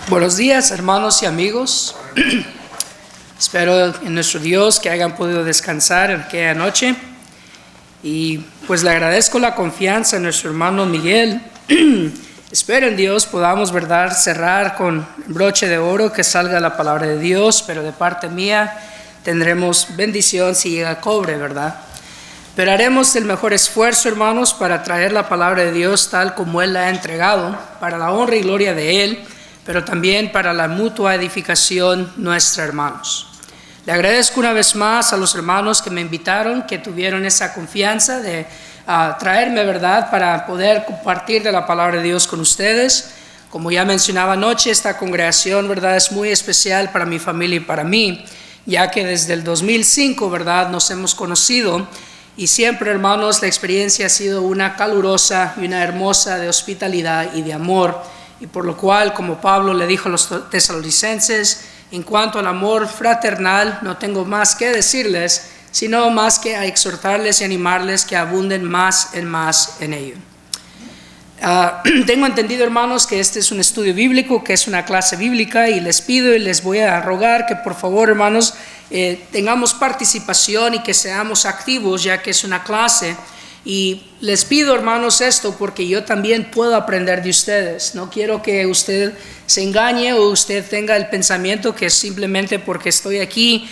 Buenos días, hermanos y amigos. Espero en nuestro Dios que hayan podido descansar en aquella noche. Y pues le agradezco la confianza a nuestro hermano Miguel. Espero en Dios podamos, ¿verdad?, cerrar con broche de oro, que salga la palabra de Dios, pero de parte mía tendremos bendición si llega cobre, ¿verdad? Pero haremos el mejor esfuerzo, hermanos, para traer la palabra de Dios tal como Él la ha entregado, para la honra y gloria de Él, pero también para la mutua edificación nuestra, hermanos. Le agradezco una vez más a los hermanos que me invitaron, que tuvieron esa confianza de traerme, ¿verdad?, para poder compartir de la palabra de Dios con ustedes. Como ya mencionaba anoche, esta congregación, ¿verdad?, es muy especial para mi familia y para mí, ya que desde el 2005, ¿verdad?, nos hemos conocido. Y siempre, hermanos, la experiencia ha sido una calurosa y una hermosa de hospitalidad y de amor. Y por lo cual, como Pablo le dijo a los tesalonicenses, en cuanto al amor fraternal, no tengo más que decirles, sino más que a exhortarles y animarles que abunden más en ello. Tengo entendido, hermanos, que este es un estudio bíblico, que es una clase bíblica, y les pido y les voy a rogar que por favor, hermanos, tengamos participación y que seamos activos, ya que es una clase. Y les pido, hermanos, esto porque yo también puedo aprender de ustedes. No quiero que usted se engañe o usted tenga el pensamiento que simplemente porque estoy aquí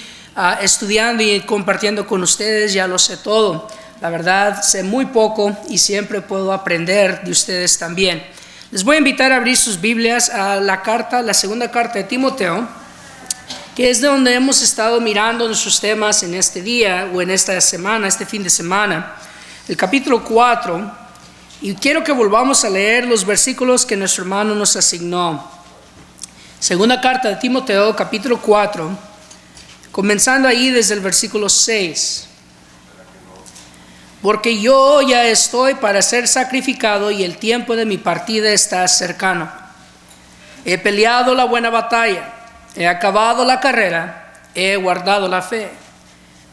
estudiando y compartiendo con ustedes ya lo sé todo. La verdad, sé muy poco y siempre puedo aprender de ustedes también. Les voy a invitar a abrir sus Biblias a la segunda carta de Timoteo, que es de donde hemos estado mirando nuestros temas en este día o en esta semana, este fin de semana. El capítulo 4, y quiero que volvamos a leer los versículos que nuestro hermano nos asignó. Segunda carta de Timoteo, capítulo 4, comenzando ahí desde el versículo 6. Porque yo ya estoy para ser sacrificado y el tiempo de mi partida está cercano. He peleado la buena batalla, he acabado la carrera, he guardado la fe.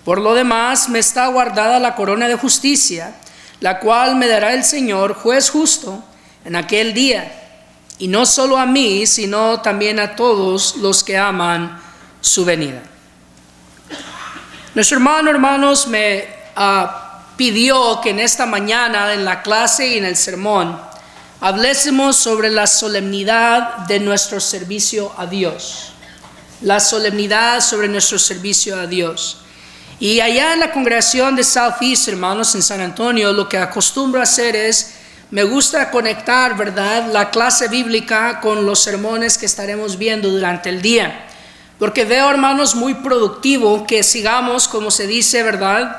Por lo demás, me está guardada la corona de justicia, la cual me dará el Señor, juez justo, en aquel día. Y no solo a mí, sino también a todos los que aman su venida. Nuestro hermano, hermanos, me pidió que en esta mañana, en la clase y en el sermón, hablésemos sobre la solemnidad de nuestro servicio a Dios. La solemnidad sobre nuestro servicio a Dios. Y allá en la congregación de Southeast, hermanos, en San Antonio, lo que acostumbro a hacer es, me gusta conectar, ¿verdad?, la clase bíblica con los sermones que estaremos viendo durante el día. Porque veo, hermanos, muy productivo que sigamos, como se dice, ¿verdad?,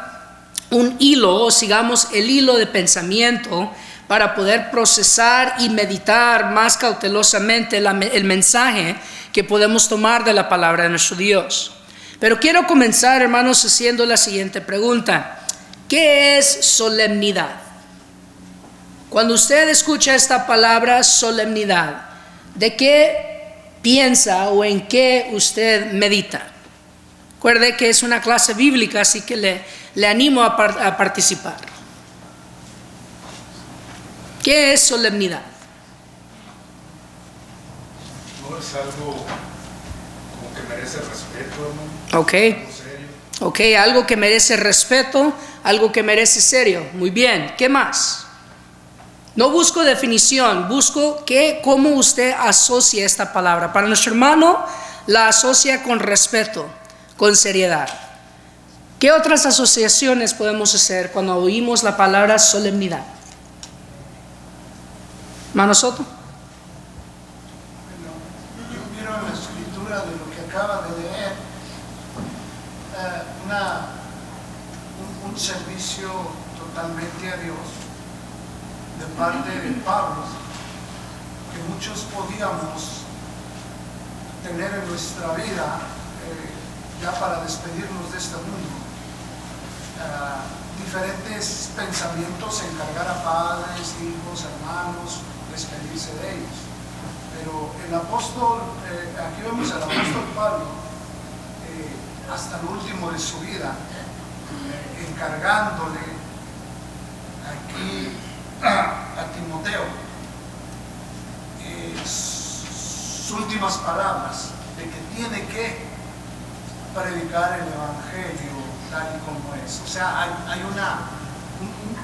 un hilo, o sigamos el hilo de pensamiento para poder procesar y meditar más cautelosamente el mensaje que podemos tomar de la palabra de nuestro Dios. Pero quiero comenzar, hermanos, haciendo la siguiente pregunta. ¿Qué es solemnidad? Cuando usted escucha esta palabra solemnidad, ¿de qué piensa o en qué usted medita? Recuerde que es una clase bíblica, así que le animo a participar. ¿Qué es solemnidad? No es algo como que merece respeto, hermano. Ok, algo que merece respeto, algo que merece serio. Muy bien, ¿qué más? No busco definición, busco cómo usted asocia esta palabra. Para nuestro hermano, la asocia con respeto, con seriedad. ¿Qué otras asociaciones podemos hacer cuando oímos la palabra solemnidad? Hermano Soto. Bueno, yo miro en la escritura de lo que acaba de leer, un servicio totalmente a Dios de parte de Pablo, que muchos podíamos tener en nuestra vida ya para despedirnos de este mundo. Diferentes pensamientos en cargar a padres, hijos, hermanos, despedirse de ellos. Pero el apóstol, aquí vemos al apóstol Pablo, hasta el último de su vida, encargándole aquí a Timoteo sus últimas palabras, de que tiene que predicar el Evangelio tal y como es. O sea, hay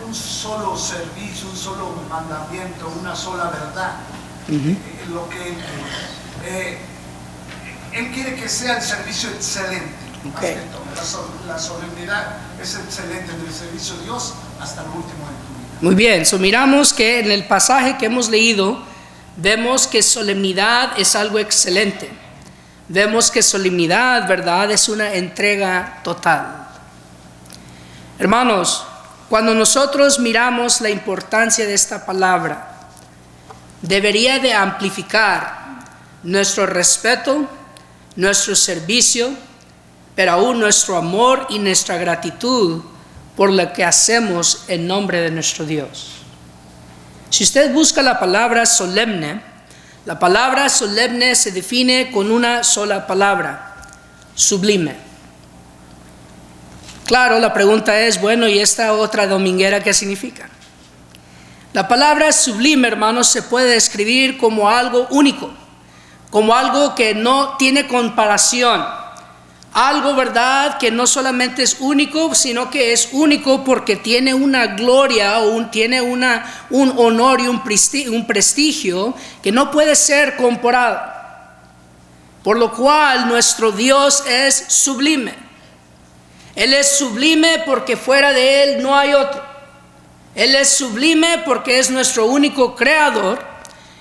un solo servicio, un solo mandamiento, una sola verdad. Lo que él quiere que sea el servicio excelente. Okay. La solemnidad es excelente del servicio de Dios hasta el último de tu vida. Muy bien, miramos que en el pasaje que hemos leído, vemos que solemnidad es algo excelente. Vemos que solemnidad, ¿verdad?, es una entrega total. Hermanos, cuando nosotros miramos la importancia de esta palabra, debería de amplificar nuestro respeto, nuestro servicio, pero aún nuestro amor y nuestra gratitud por lo que hacemos en nombre de nuestro Dios. Si usted busca la palabra solemne se define con una sola palabra: sublime. Claro, la pregunta es, bueno, ¿y esta otra dominguera qué significa? La palabra sublime, hermanos, se puede describir como algo único, como algo que no tiene comparación. Algo, ¿verdad?, que no solamente es único, sino que es único porque tiene una gloria o tiene un honor y un prestigio que no puede ser comparado. Por lo cual nuestro Dios es sublime. Él es sublime porque fuera de Él no hay otro. Él es sublime porque es nuestro único creador,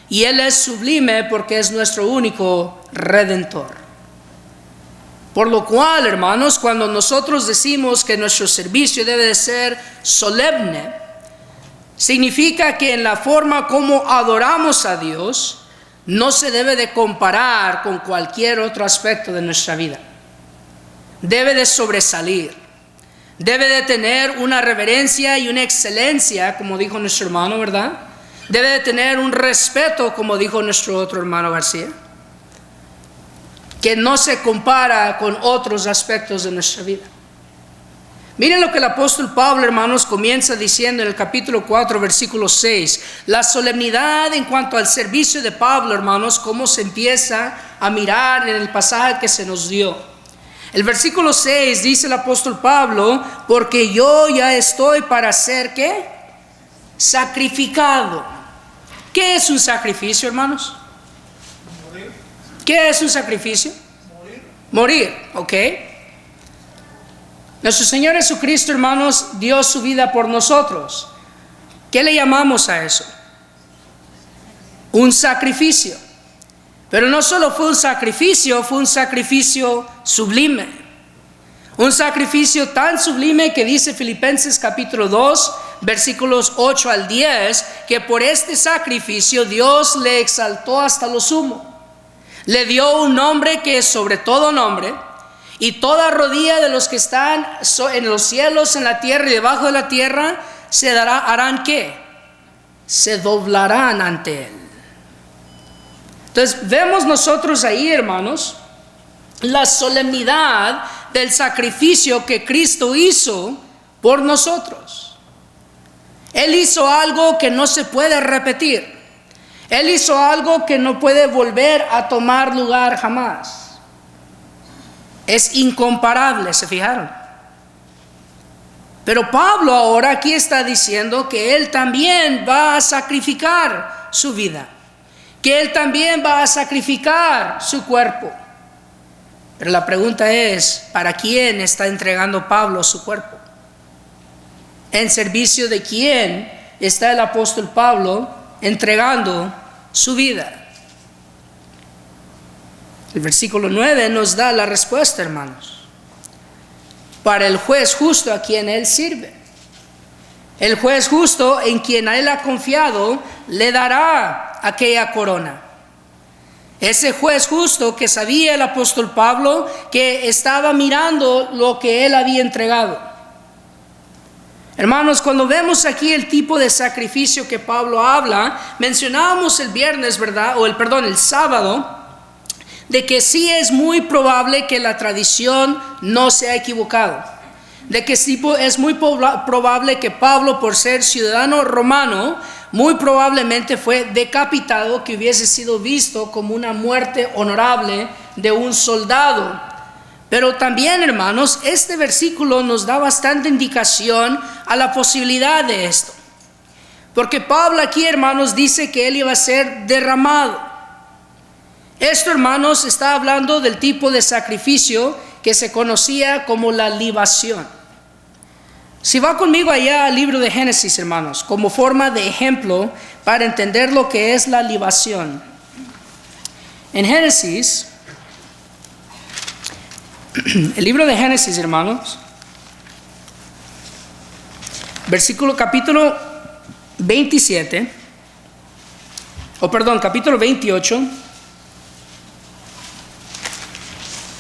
y Él es sublime porque es nuestro único redentor. Por lo cual, hermanos, cuando nosotros decimos que nuestro servicio debe de ser solemne, significa que en la forma como adoramos a Dios no se debe de comparar con cualquier otro aspecto de nuestra vida. Debe de sobresalir, debe de tener una reverencia y una excelencia, como dijo nuestro hermano, ¿verdad? Debe de tener un respeto, como dijo nuestro otro hermano García, que no se compara con otros aspectos de nuestra vida. Miren lo que el apóstol Pablo, hermanos, comienza diciendo en el capítulo 4, versículo 6. La solemnidad en cuanto al servicio de Pablo, hermanos, cómo se empieza a mirar en el pasaje que se nos dio. El versículo 6 dice el apóstol Pablo: porque yo ya estoy para ser, ¿qué? Sacrificado. ¿Qué es un sacrificio, hermanos? ¿Qué es un sacrificio? Morir, ok. Nuestro Señor Jesucristo, hermanos, dio su vida por nosotros. ¿Qué le llamamos a eso? Un sacrificio. Pero no solo fue un sacrificio sublime. Un sacrificio tan sublime que dice Filipenses capítulo 2, versículos 8 al 10, que por este sacrificio Dios le exaltó hasta lo sumo. Le dio un nombre que es sobre todo nombre, y toda rodilla de los que están en los cielos, en la tierra y debajo de la tierra, harán ¿qué? Se doblarán ante Él. Entonces vemos nosotros ahí, hermanos, la solemnidad del sacrificio que Cristo hizo por nosotros. Él hizo algo que no se puede repetir. Él hizo algo que no puede volver a tomar lugar jamás. Es incomparable, ¿se fijaron? Pero Pablo ahora aquí está diciendo que él también va a sacrificar su vida, que él también va a sacrificar su cuerpo. Pero la pregunta es, ¿para quién está entregando Pablo su cuerpo? ¿En servicio de quién está el apóstol Pablo entregando su vida? El versículo 9 nos da la respuesta, hermanos. Para el juez justo a quien él sirve. El juez justo en quien él ha confiado le dará aquella corona. Ese juez justo que sabía el apóstol Pablo que estaba mirando lo que él había entregado. Hermanos, cuando vemos aquí el tipo de sacrificio que Pablo habla, mencionábamos el viernes, ¿verdad? El sábado, de que sí es muy probable que la tradición no se ha equivocado. De que sí es muy probable que Pablo, por ser ciudadano romano, muy probablemente fue decapitado, que hubiese sido visto como una muerte honorable de un soldado. Pero también, hermanos, este versículo nos da bastante indicación a la posibilidad de esto. Porque Pablo aquí, hermanos, dice que él iba a ser derramado. Esto, hermanos, está hablando del tipo de sacrificio que se conocía como la libación. Si va conmigo allá al libro de Génesis, hermanos, como forma de ejemplo para entender lo que es la libación. En Génesis, el libro de Génesis, hermanos, capítulo 28,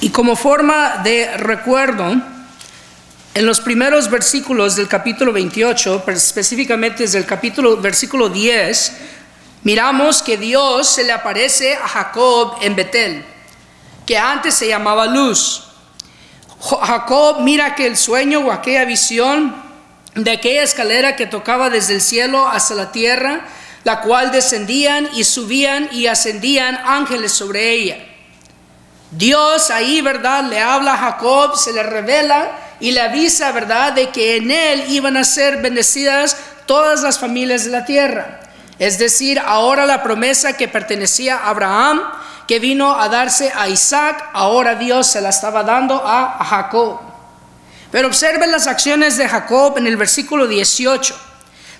y como forma de recuerdo, en los primeros versículos del capítulo 28, pero específicamente desde el versículo 10, miramos que Dios se le aparece a Jacob en Betel, que antes se llamaba Luz. Jacob mira aquel sueño o aquella visión de aquella escalera que tocaba desde el cielo hasta la tierra, la cual descendían y subían y ascendían ángeles sobre ella. Dios ahí, ¿verdad?, le habla a Jacob, se le revela y le avisa, ¿verdad?, de que en él iban a ser bendecidas todas las familias de la tierra. Es decir, ahora la promesa que pertenecía a Abraham, que vino a darse a Isaac, ahora Dios se la estaba dando a Jacob. Pero observen las acciones de Jacob en el versículo 18.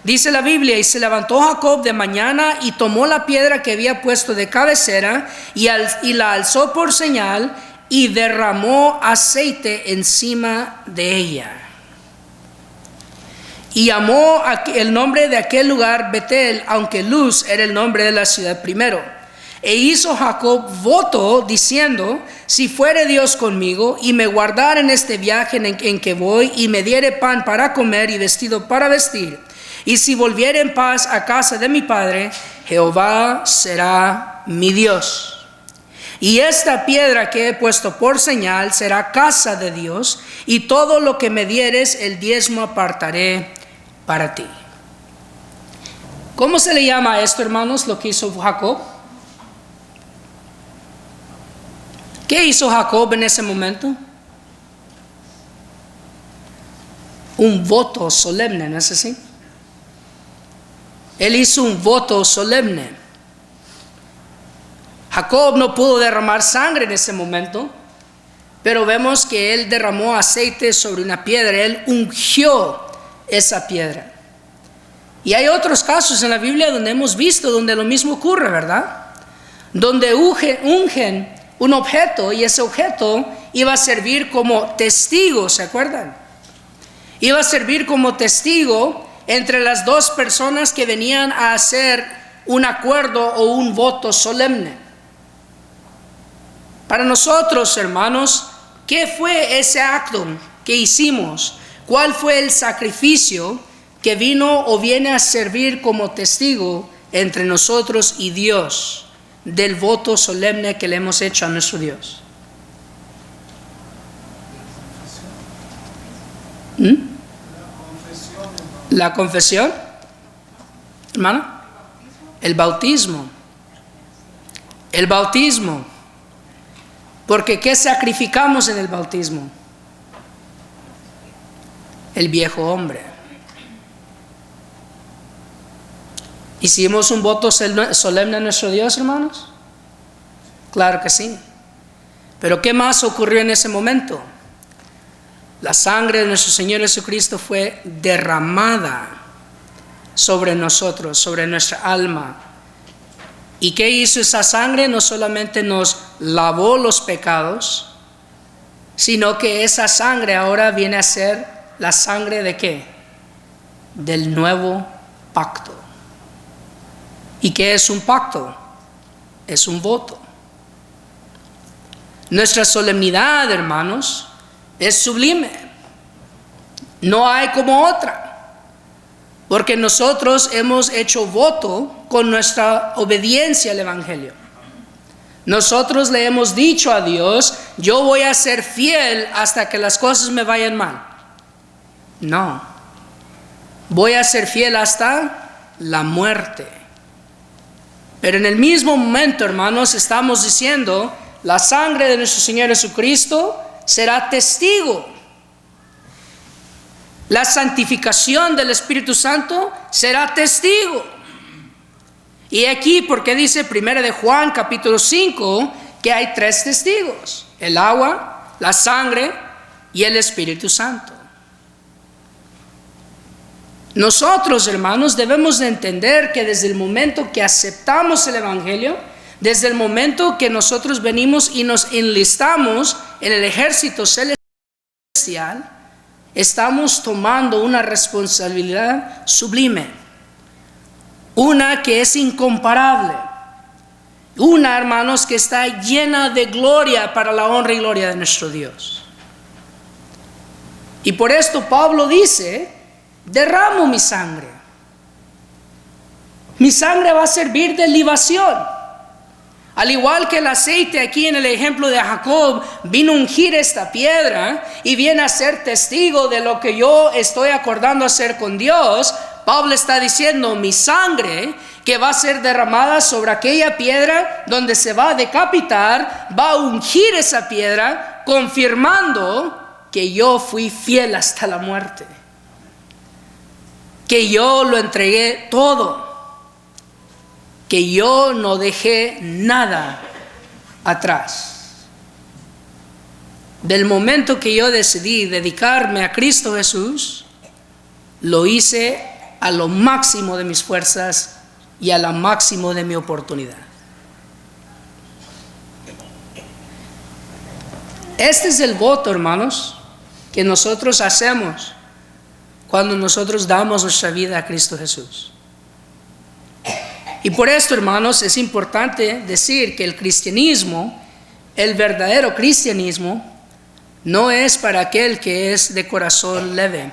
Dice la Biblia: y se levantó Jacob de mañana y tomó la piedra que había puesto de cabecera y la alzó por señal y derramó aceite encima de ella. Y llamó el nombre de aquel lugar Betel, aunque Luz era el nombre de la ciudad primero. E hizo Jacob voto diciendo: si fuere Dios conmigo y me guardare en este viaje en que voy, y me diere pan para comer y vestido para vestir, y si volviere en paz a casa de mi padre, Jehová será mi Dios. Y esta piedra que he puesto por señal será casa de Dios, y todo lo que me dieres el diezmo apartaré para ti. ¿Cómo se le llama a esto, hermanos, lo que hizo Jacob? ¿Qué hizo Jacob en ese momento? Un voto solemne, ¿no es así? Él hizo un voto solemne. Jacob no pudo derramar sangre en ese momento, pero vemos que él derramó aceite sobre una piedra. Él ungió esa piedra. Y hay otros casos en la Biblia donde hemos visto donde lo mismo ocurre, ¿verdad? Donde ungen un objeto, y ese objeto iba a servir como testigo, ¿se acuerdan? Iba a servir como testigo entre las dos personas que venían a hacer un acuerdo o un voto solemne. Para nosotros, hermanos, ¿qué fue ese acto que hicimos? ¿Cuál fue el sacrificio que vino o viene a servir como testigo entre nosotros y Dios del voto solemne que le hemos hecho a nuestro Dios? ¿La confesión? ¿Hermano? El bautismo. El bautismo. Porque ¿qué sacrificamos en el bautismo? El viejo hombre. ¿Hicimos un voto solemne a nuestro Dios, hermanos? Claro que sí. Pero ¿qué más ocurrió en ese momento? La sangre de nuestro Señor Jesucristo fue derramada sobre nosotros, sobre nuestra alma. ¿Y qué hizo esa sangre? No solamente nos lavó los pecados, sino que esa sangre ahora viene a ser la sangre ¿de qué? Del nuevo pacto. ¿Y qué es un pacto? Es un voto. Nuestra solemnidad, hermanos, es sublime. No hay como otra. Porque nosotros hemos hecho voto con nuestra obediencia al Evangelio. Nosotros le hemos dicho a Dios: yo voy a ser fiel hasta que las cosas me vayan mal. No. Voy a ser fiel hasta la muerte. Pero en el mismo momento, hermanos, estamos diciendo, la sangre de nuestro Señor Jesucristo será testigo. La santificación del Espíritu Santo será testigo. Y aquí, porque dice 1 de Juan capítulo 5, que hay 3 testigos: el agua, la sangre y el Espíritu Santo. Nosotros, hermanos, debemos de entender que desde el momento que aceptamos el Evangelio, desde el momento que nosotros venimos y nos enlistamos en el ejército celestial, estamos tomando una responsabilidad sublime, una que es incomparable, una, hermanos, que está llena de gloria para la honra y gloria de nuestro Dios. Y por esto Pablo dice: derramo mi sangre. Mi sangre va a servir de libación. Al igual que el aceite aquí en el ejemplo de Jacob vino a ungir esta piedra y viene a ser testigo de lo que yo estoy acordando hacer con Dios, Pablo está diciendo: mi sangre que va a ser derramada sobre aquella piedra donde se va a decapitar, va a ungir esa piedra, confirmando que yo fui fiel hasta la muerte, que yo lo entregué todo, que yo no dejé nada atrás. Del momento que yo decidí dedicarme a Cristo Jesús, lo hice a lo máximo de mis fuerzas y a lo máximo de mi oportunidad. Este es el voto, hermanos, que nosotros hacemos cuando nosotros damos nuestra vida a Cristo Jesús. Y por esto, hermanos, es importante decir que el cristianismo, el verdadero cristianismo, no es para aquel que es de corazón leve.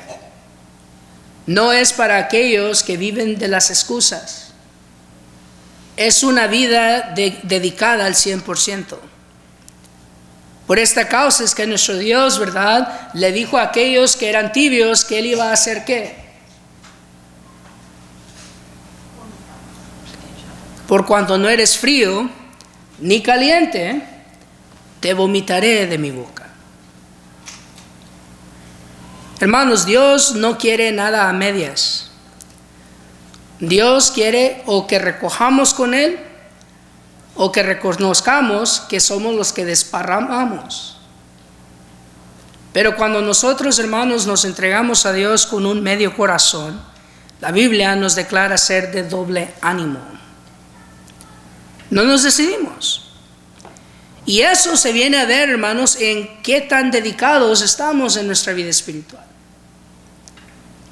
No es para aquellos que viven de las excusas. Es una vida dedicada al 100%. Por esta causa es que nuestro Dios, ¿verdad?, le dijo a aquellos que eran tibios que Él iba a hacer ¿qué? Por cuanto no eres frío ni caliente, te vomitaré de mi boca. Hermanos, Dios no quiere nada a medias. Dios quiere o que recojamos con Él, o que reconozcamos que somos los que desparramamos. Pero cuando nosotros, hermanos, nos entregamos a Dios con un medio corazón, la Biblia nos declara ser de doble ánimo. No nos decidimos. Y eso se viene a ver, hermanos, en qué tan dedicados estamos en nuestra vida espiritual.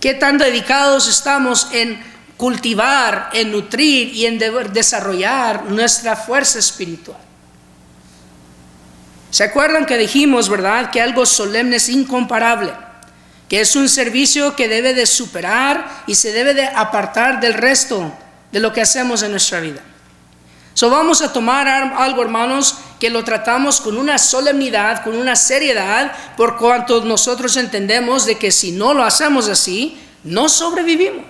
Qué tan dedicados estamos en cultivar, en nutrir y en desarrollar nuestra fuerza espiritual. ¿Se acuerdan que dijimos, verdad, que algo solemne es incomparable? Que es un servicio que debe de superar y se debe de apartar del resto de lo que hacemos en nuestra vida. Vamos a tomar algo, hermanos, que lo tratamos con una solemnidad, con una seriedad, por cuanto nosotros entendemos de que si no lo hacemos así, no sobrevivimos.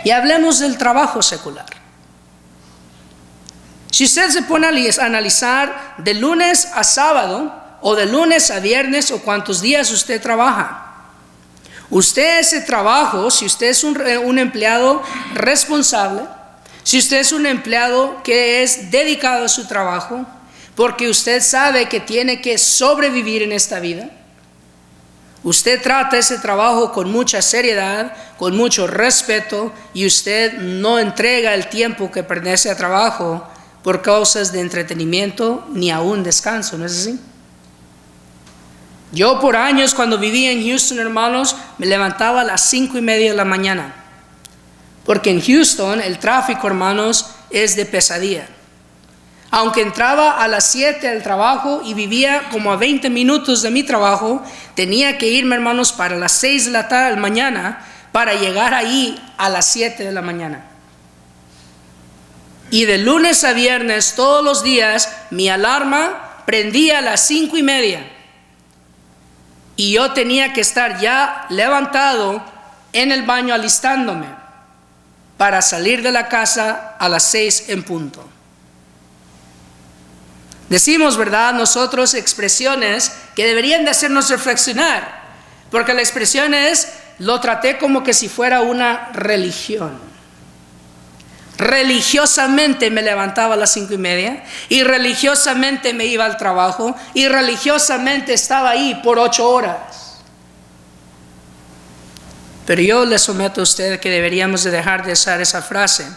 Y hablemos del trabajo secular. Si usted se pone a analizar de lunes a sábado, o de lunes a viernes, o cuántos días usted trabaja, usted ese trabajo, si usted es un empleado responsable, si usted es un empleado que es dedicado a su trabajo, porque usted sabe que tiene que sobrevivir en esta vida, usted trata ese trabajo con mucha seriedad, con mucho respeto, y usted no entrega el tiempo que pertenece al trabajo por causas de entretenimiento ni aún descanso, ¿no es así? Yo por años, cuando vivía en Houston, hermanos, me levantaba a las 5:30 de la mañana. Porque en Houston el tráfico, hermanos, es de pesadilla. Aunque entraba a las 7 al trabajo y vivía como a 20 minutos de mi trabajo, tenía que irme, hermanos, para las 6 de la mañana para llegar ahí a las 7 de la mañana. Y de lunes a viernes, todos los días, mi alarma prendía a las 5:30. Y yo tenía que estar ya levantado en el baño alistándome. para salir de la casa a las 6 en punto. Decimos, ¿verdad?, nosotros expresiones que deberían de hacernos reflexionar, porque la expresión es, lo traté como que si fuera una religión. Religiosamente me levantaba a las 5:30 y religiosamente me iba al trabajo y religiosamente estaba ahí por 8 horas. Pero yo le someto a usted que deberíamos de dejar de usar esa frase,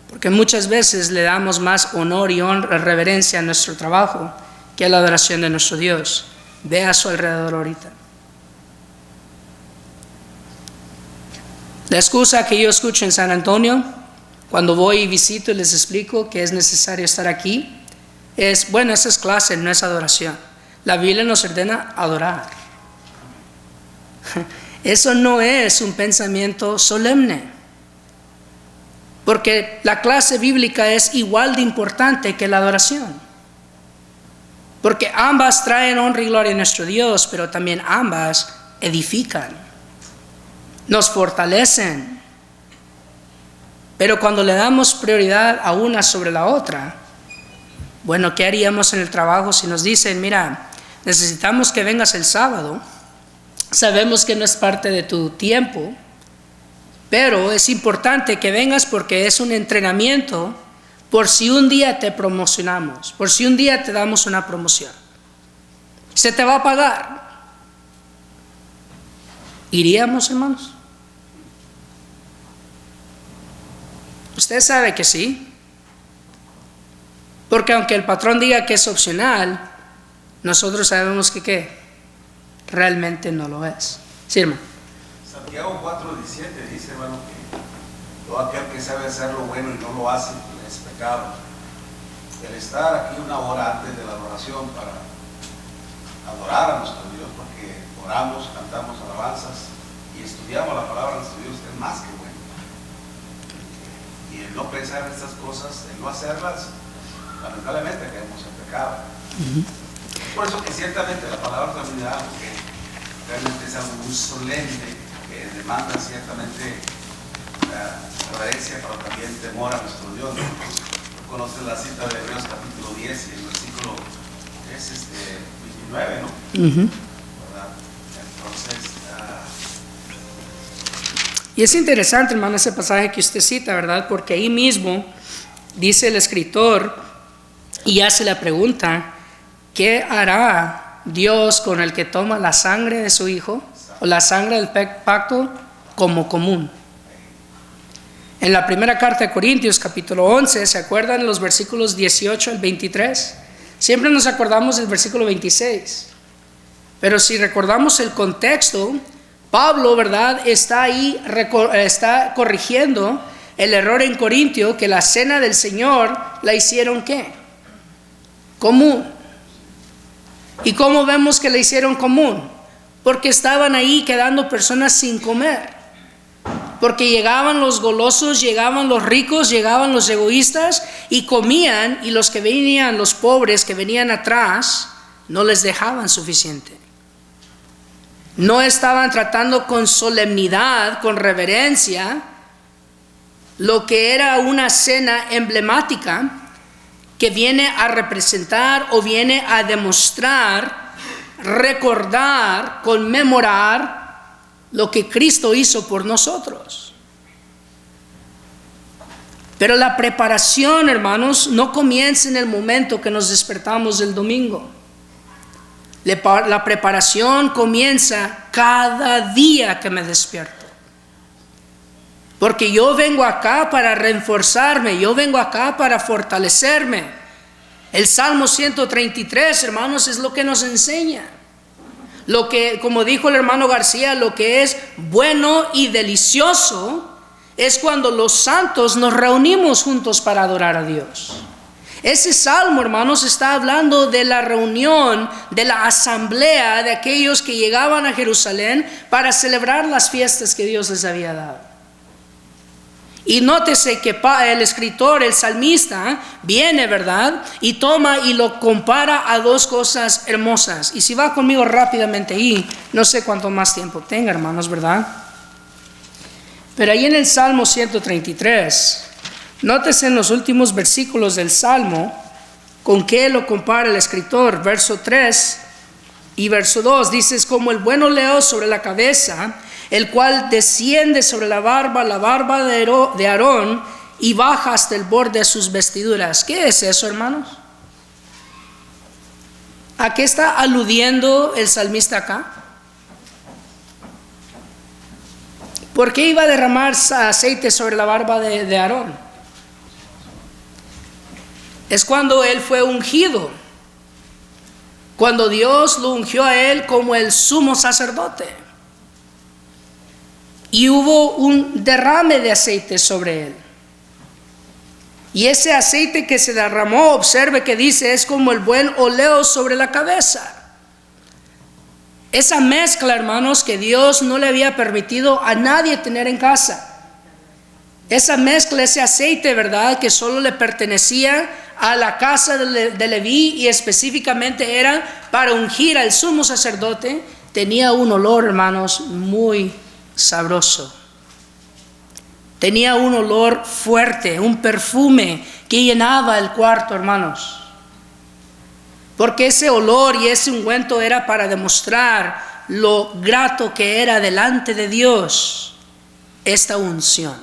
porque muchas veces le damos más honor y honra, reverencia a nuestro trabajo que a la adoración de nuestro Dios. Ve a su alrededor ahorita. La excusa que yo escucho en San Antonio, cuando voy y visito y les explico que es necesario estar aquí, es, bueno, esa es clase, no es adoración. La Biblia nos ordena adorar. Eso no es un pensamiento solemne, porque la clase bíblica es igual de importante que la adoración, porque ambas traen honra y gloria a nuestro Dios, pero también ambas edifican, nos fortalecen. Pero cuando le damos prioridad a una sobre la otra, bueno, ¿qué haríamos en el trabajo si nos dicen, mira, necesitamos que vengas el sábado? Sabemos que no es parte de tu tiempo, pero es importante que vengas porque es un entrenamiento por si un día te promocionamos, por si un día te damos una promoción. Se te va a pagar. ¿Iríamos, hermanos? Usted sabe que sí, porque aunque el patrón diga que es opcional, nosotros sabemos que ¿qué? Realmente no lo es. Sí, hermano. Santiago 4:17 dice, hermano, que todo aquel que sabe hacer lo bueno y no lo hace es pecado. El estar aquí una hora antes de la adoración para adorar a nuestro Dios, porque oramos, cantamos alabanzas y estudiamos la palabra de nuestro Dios, es más que bueno. Y el no pensar en estas cosas, el no hacerlas, lamentablemente caemos en pecado. Por eso que ciertamente la palabra también da algo que realmente es algo muy solemne, que demanda ciertamente reverencia, pero también temor a nuestro Dios. Tú conoces la cita de Hebreos capítulo 10 y el versículo es 29, ¿no? ¿Verdad? Entonces... Y es interesante, hermano, ese pasaje que usted cita, ¿verdad? Porque ahí mismo dice el escritor y hace la pregunta, ¿qué hará Dios con el que toma la sangre de su Hijo o la sangre del pacto como común? En la primera carta de Corintios, capítulo 11, ¿se acuerdan los versículos 18 al 23? Siempre nos acordamos del versículo 26. Pero si recordamos el contexto, Pablo, ¿verdad?, está ahí, está corrigiendo el error en Corintio, que la cena del Señor la hicieron ¿qué? Común. ¿Y cómo vemos que la hicieron común? Porque estaban ahí quedando personas sin comer. Porque llegaban los golosos, llegaban los ricos, llegaban los egoístas y comían, y los que venían, los pobres que venían atrás, no les dejaban suficiente. No estaban tratando con solemnidad, con reverencia, lo que era una cena emblemática que viene a representar o viene a demostrar, recordar, conmemorar lo que Cristo hizo por nosotros. Pero la preparación, hermanos, no comienza en el momento que nos despertamos del domingo. La preparación comienza cada día que me despierto. Porque yo vengo acá para reforzarme, yo vengo acá para fortalecerme. El Salmo 133, hermanos, es lo que nos enseña. Lo que, como dijo el hermano García, lo que es bueno y delicioso es cuando los santos nos reunimos juntos para adorar a Dios. Ese salmo, hermanos, está hablando de la reunión, de la asamblea de aquellos que llegaban a Jerusalén para celebrar las fiestas que Dios les había dado. Y nótese que el escritor, el salmista, viene, ¿verdad?, y toma y lo compara a dos cosas hermosas. Y si va conmigo rápidamente ahí, no sé cuánto más tiempo tenga, hermanos, ¿verdad? Pero ahí en el Salmo 133, nótese en los últimos versículos del Salmo con qué lo compara el escritor. Verso 3 y verso 2 dice: es como el buen oleo sobre la cabeza, el cual desciende sobre la barba de Aarón y baja hasta el borde de sus vestiduras. ¿Qué es eso, hermanos? ¿A qué está aludiendo el salmista acá? ¿Por qué iba a derramar aceite sobre la barba de Aarón? Es cuando él fue ungido, cuando Dios lo ungió a él como el sumo sacerdote, y hubo un derrame de aceite sobre él. Y ese aceite que se derramó, observe que dice, es como el buen oleo sobre la cabeza. Esa mezcla, hermanos, que Dios no le había permitido a nadie tener en casa. Esa mezcla, ese aceite, ¿verdad?, que solo le pertenecía a la casa de Leví, y específicamente era para ungir al sumo sacerdote, tenía un olor, hermanos, muy sabroso. Tenía un olor fuerte, un perfume que llenaba el cuarto, hermanos. Porque ese olor y ese ungüento era para demostrar lo grato que era delante de Dios esta unción.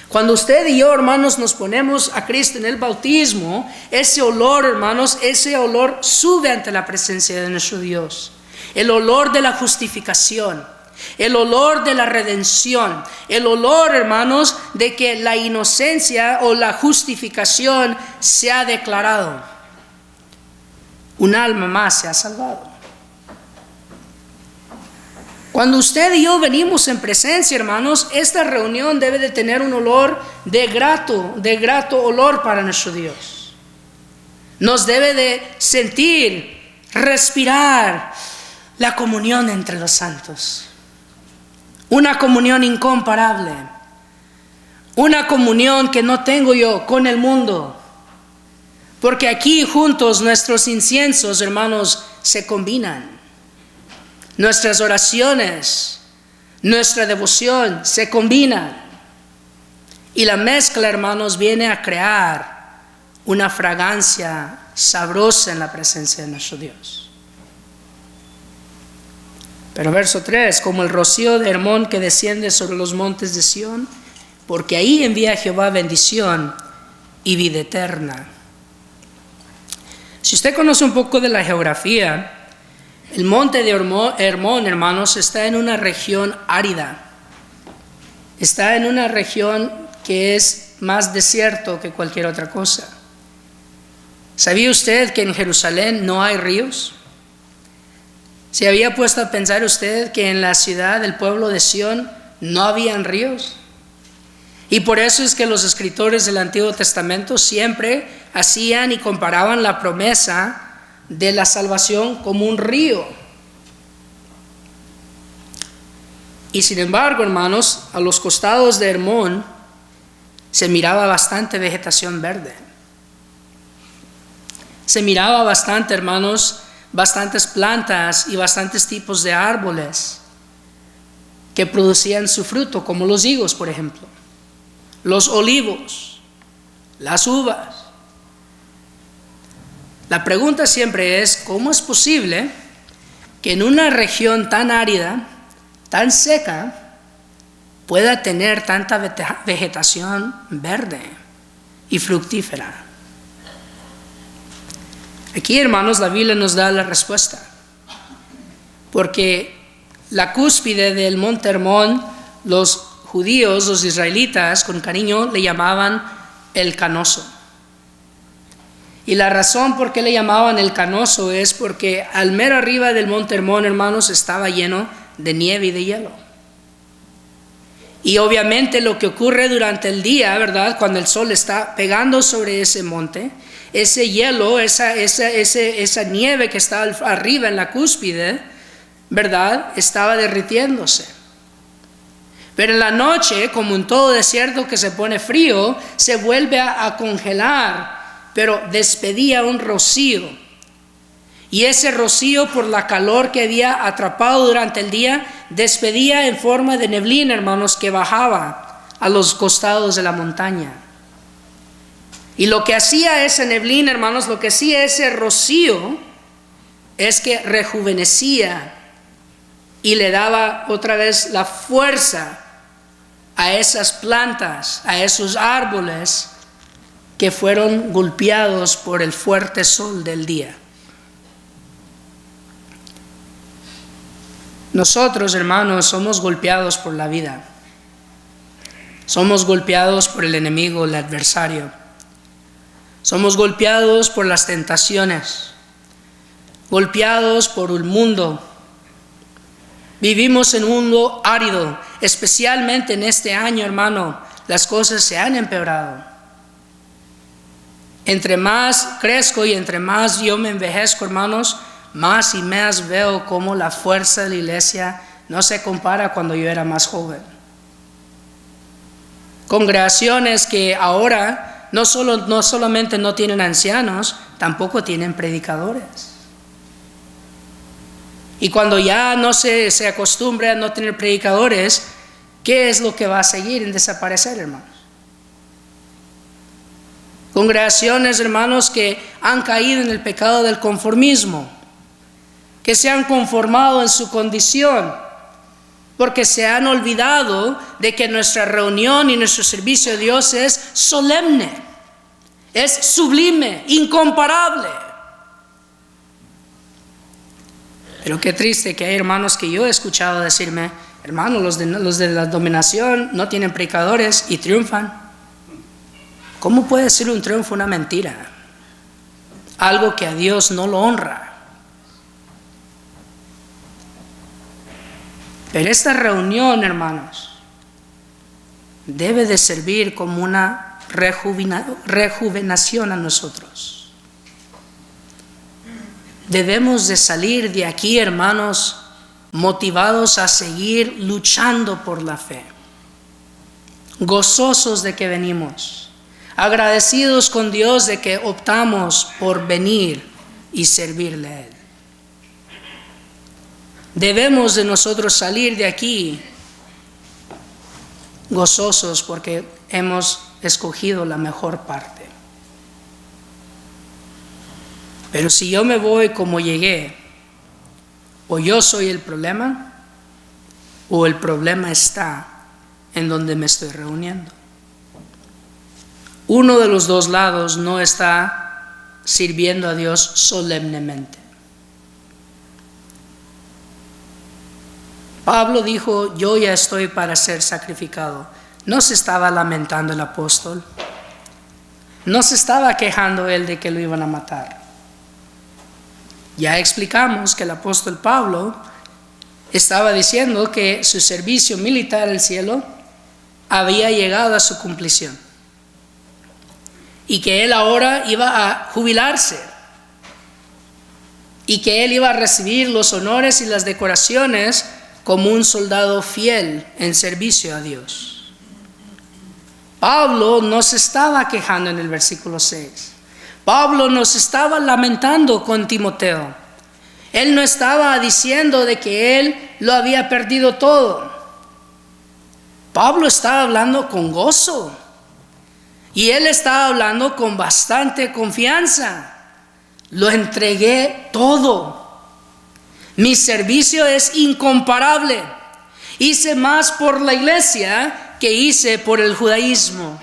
Cuando usted y yo, hermanos, nos ponemos a Cristo en el bautismo, ese olor, hermanos, ese olor sube ante la presencia de nuestro Dios. El olor de la justificación, el olor de la redención, el olor, hermanos, de que la inocencia o la justificación se ha declarado. Un alma más se ha salvado. Cuando usted y yo venimos en presencia, hermanos, esta reunión debe de tener un olor de grato olor para nuestro Dios. Nos debe de sentir, respirar la comunión entre los santos. Una comunión incomparable. Una comunión que no tengo yo con el mundo. Porque aquí juntos nuestros inciensos, hermanos, se combinan. Nuestras oraciones, nuestra devoción se combinan. Y la mezcla, hermanos, viene a crear una fragancia sabrosa en la presencia de nuestro Dios. Pero verso 3, como el rocío de Hermón que desciende sobre los montes de Sión, porque ahí envía Jehová bendición y vida eterna. Si usted conoce un poco de la geografía, el monte de Hermón, hermanos, está en una región árida. Está en una región que es más desierto que cualquier otra cosa. ¿Sabía usted que en Jerusalén no hay ríos? ¿Se había puesto a pensar usted que en la ciudad del pueblo de Sión no habían ríos? Y por eso es que los escritores del Antiguo Testamento siempre hacían y comparaban la promesa de la salvación como un río. Y sin embargo, hermanos, a los costados de Hermón se miraba bastante vegetación verde. Se miraba bastante, hermanos, bastantes plantas y bastantes tipos de árboles que producían su fruto, como los higos, por ejemplo, los olivos, las uvas. La pregunta siempre es, ¿cómo es posible que en una región tan árida, tan seca, pueda tener tanta vegetación verde y fructífera? Aquí, hermanos, la Biblia nos da la respuesta. Porque la cúspide del monte Hermón, los judíos, los israelitas, con cariño le llamaban el Canoso. Y la razón por qué le llamaban el Canoso es porque al mero arriba del monte Hermón, hermanos, estaba lleno de nieve y de hielo. Y obviamente lo que ocurre durante el día, ¿verdad?, cuando el sol está pegando sobre ese monte, ese hielo, esa nieve que está arriba en la cúspide, ¿verdad?, estaba derritiéndose. Pero en la noche, como en todo desierto que se pone frío, se vuelve a congelar, pero despedía un rocío. y ese rocío, por la calor que había atrapado durante el día, despedía en forma de neblina, hermanos, que bajaba a los costados de la montaña. Y lo que hacía esa neblina, hermanos, lo que hacía ese rocío, es que rejuvenecía y le daba otra vez la fuerza a esas plantas, a esos árboles que fueron golpeados por el fuerte sol del día. Nosotros, hermanos, somos golpeados por la vida. Somos golpeados por el enemigo, el adversario. Somos golpeados por las tentaciones, golpeados por el mundo. Vivimos en un mundo árido, especialmente en este año, hermano, las cosas se han empeorado. Entre más crezco y entre más yo me envejezco, hermanos, más y más veo cómo la fuerza de la iglesia no se compara cuando yo era más joven. Congregaciones que ahora no solamente no tienen ancianos, tampoco tienen predicadores. Y cuando ya no se acostumbre a no tener predicadores, ¿qué es lo que va a seguir en desaparecer, hermanos? Congregaciones, hermanos, que han caído en el pecado del conformismo, que se han conformado en su condición, porque se han olvidado de que nuestra reunión y nuestro servicio a Dios es solemne, es sublime, incomparable. Pero qué triste que hay hermanos que yo he escuchado decirme: hermano, los de la dominación no tienen predicadores y triunfan. ¿Cómo puede ser un triunfo una mentira? Algo que a Dios no lo honra. Pero esta reunión, hermanos, debe de servir como una rejuvenación a nosotros. Debemos de salir de aquí, hermanos, motivados a seguir luchando por la fe, gozosos de que venimos, agradecidos con Dios de que optamos por venir y servirle a Él. Debemos de nosotros salir de aquí gozosos porque hemos escogido la mejor parte. Pero si yo me voy como llegué, o yo soy el problema, o el problema está en donde me estoy reuniendo. Uno de los dos lados no está sirviendo a Dios solemnemente. Pablo dijo: yo ya estoy para ser sacrificado. No se estaba lamentando el apóstol. No se estaba quejando él de que lo iban a matar. Ya explicamos que el apóstol Pablo estaba diciendo que su servicio militar al cielo había llegado a su cumplición y que él ahora iba a jubilarse y que él iba a recibir los honores y las decoraciones como un soldado fiel en servicio a Dios. Pablo no se estaba quejando en el versículo 6. Pablo no se estaba lamentando con Timoteo. Él no estaba diciendo de que él lo había perdido todo. Pablo estaba hablando con gozo. Y él estaba hablando con bastante confianza. Lo entregué todo. Mi servicio es incomparable. Hice más por la iglesia que hice por el judaísmo.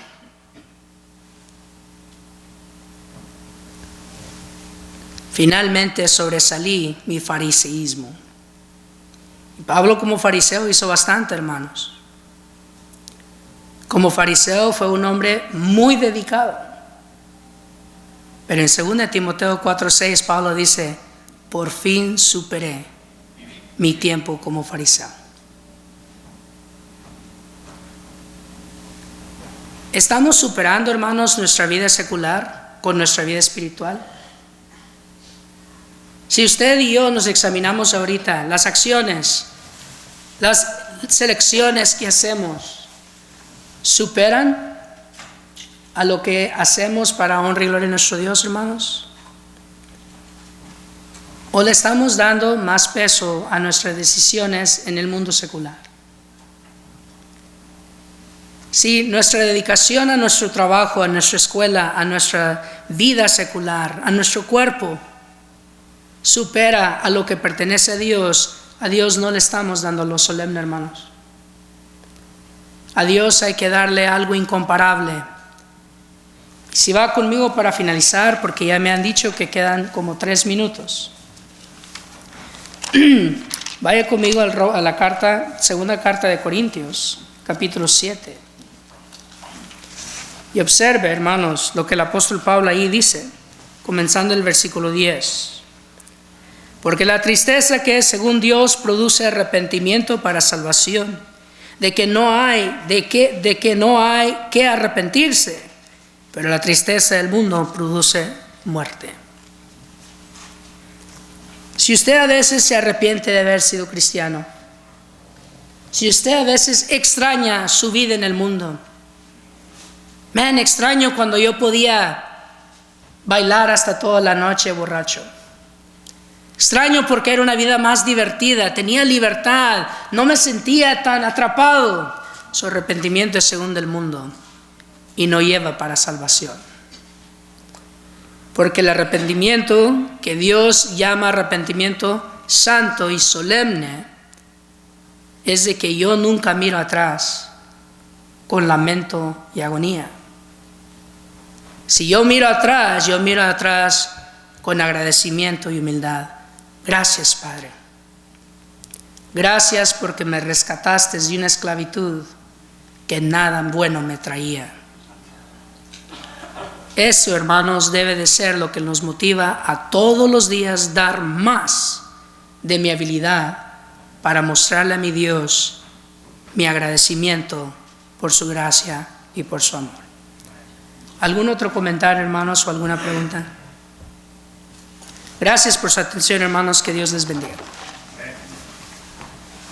Finalmente sobresalí mi fariseísmo. Y Pablo como fariseo hizo bastante, hermanos. Como fariseo fue un hombre muy dedicado. Pero en 2 Timoteo 4:6 Pablo dice: por fin superé mi tiempo como fariseo. ¿Estamos superando, hermanos, nuestra vida secular con nuestra vida espiritual? Si usted y yo nos examinamos ahorita, las acciones, las selecciones que hacemos, ¿superan a lo que hacemos para honra y gloria de nuestro Dios, hermanos? ¿O le estamos dando más peso a nuestras decisiones en el mundo secular? Si nuestra dedicación a nuestro trabajo, a nuestra escuela, a nuestra vida secular, a nuestro cuerpo, supera a lo que pertenece a Dios no le estamos dando lo solemne, hermanos. A Dios hay que darle algo incomparable. Si va conmigo para finalizar, porque ya me han dicho que quedan como 3 minutos. Vaya conmigo a la carta, segunda carta de Corintios, capítulo 7. Y observe, hermanos, lo que el apóstol Pablo ahí dice, comenzando el versículo 10. Porque la tristeza que es según Dios produce arrepentimiento para salvación, de que no hay que arrepentirse, pero la tristeza del mundo produce muerte. Si usted a veces se arrepiente de haber sido cristiano, si usted a veces extraña su vida en el mundo, extraño cuando yo podía bailar hasta toda la noche borracho. Extraño porque era una vida más divertida, tenía libertad, no me sentía tan atrapado. Su arrepentimiento es según del mundo y no lleva para salvación. Porque el arrepentimiento que Dios llama arrepentimiento santo y solemne es de que yo nunca miro atrás con lamento y agonía. Si yo miro atrás con agradecimiento y humildad. Gracias, Padre. Gracias porque me rescataste de una esclavitud que nada bueno me traía. Eso, hermanos, debe de ser lo que nos motiva a todos los días dar más de mi habilidad para mostrarle a mi Dios mi agradecimiento por su gracia y por su amor. ¿Algún otro comentario, hermanos, o alguna pregunta? Gracias por su atención, hermanos. Que Dios les bendiga.